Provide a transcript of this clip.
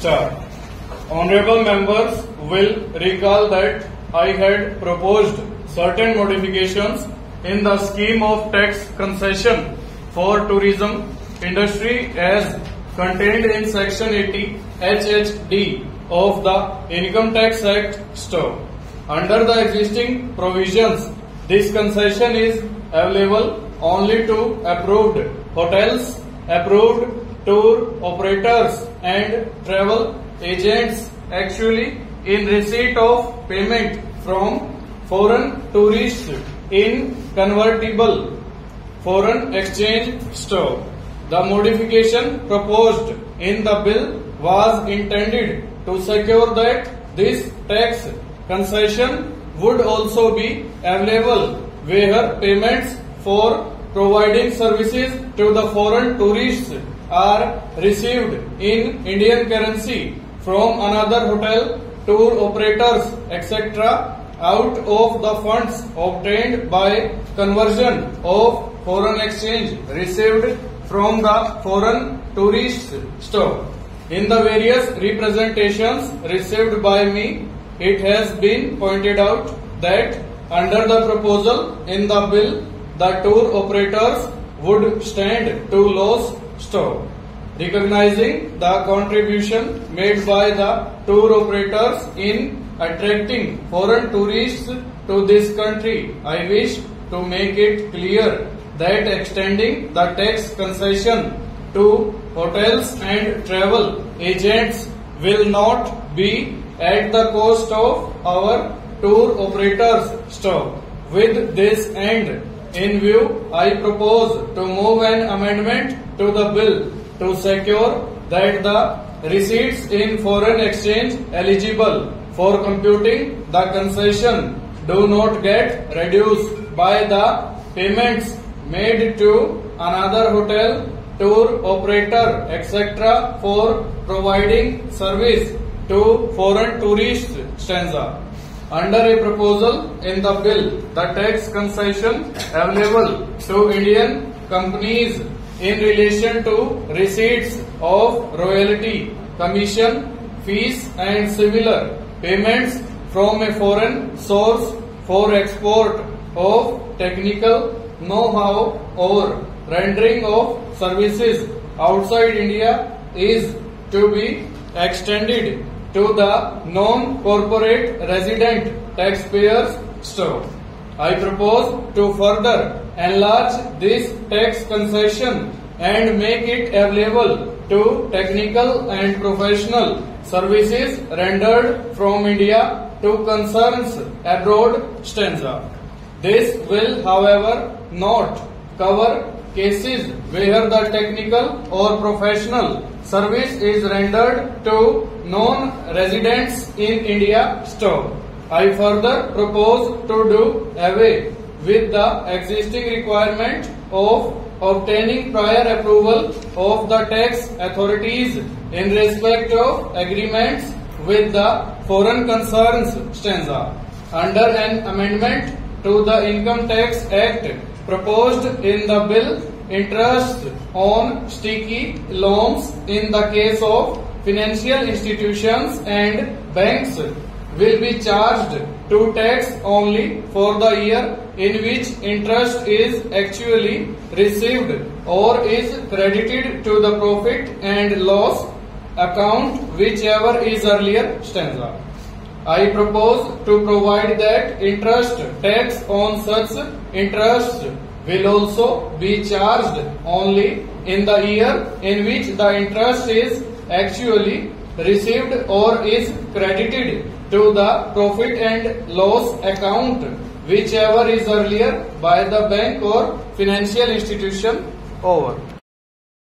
Start. Honorable members will recall that I had proposed certain modifications in the scheme of tax concession for tourism industry as contained in section 80 HHD of the Income Tax Act (STO). Under the existing provisions, this concession is available only to approved hotels, approved tour operators and travel agents actually in receipt of payment from foreign tourists in convertible foreign exchange stock. The modification proposed in the bill was intended to secure that this tax concession would also be available where payments for providing services to the foreign tourists are received in Indian currency from another hotel, tour operators, etc. out of the funds obtained by conversion of foreign exchange received from the foreign tourist stock. In the various representations received by me, it has been pointed out that under the proposal in the bill, the tour operators would stand to lose stock. Recognizing the contribution made by the tour operators in attracting foreign tourists to this country, I wish to make it clear that extending the tax concession to hotels and travel agents will not be at the cost of our tour operators' stock. With this end in view, I propose to move an amendment to the bill to secure that the receipts in foreign exchange eligible for computing the concession do not get reduced by the payments made to another hotel, tour operator, etc. for providing service to foreign tourists. Stanza. Under a proposal in the bill, the tax concession available to Indian companies in relation to receipts of royalty, commission, fees and similar payments from a foreign source for export of technical know-how or rendering of services outside India is to be extended to the non-corporate resident taxpayers stock. I propose to further enlarge this tax concession and make it available to technical and professional services rendered from India to concerns abroad. Stanza. This will, however, not cover cases where the technical or professional service is rendered to non-residents in India stock. I further propose to do away with the existing requirement of obtaining prior approval of the tax authorities in respect of agreements with the foreign concerns. Stanza. Under an amendment to the Income Tax Act proposed in the bill, interest on sticky loans in the case of financial institutions and banks will be charged to tax only for the year in which interest is actually received or is credited to the profit and loss account, whichever is earlier. Stanza. I propose to provide that interest tax on such interest will also be charged only in the year in which the interest is actually received or is credited to the profit and loss account, whichever is earlier by the bank or financial institution. Over.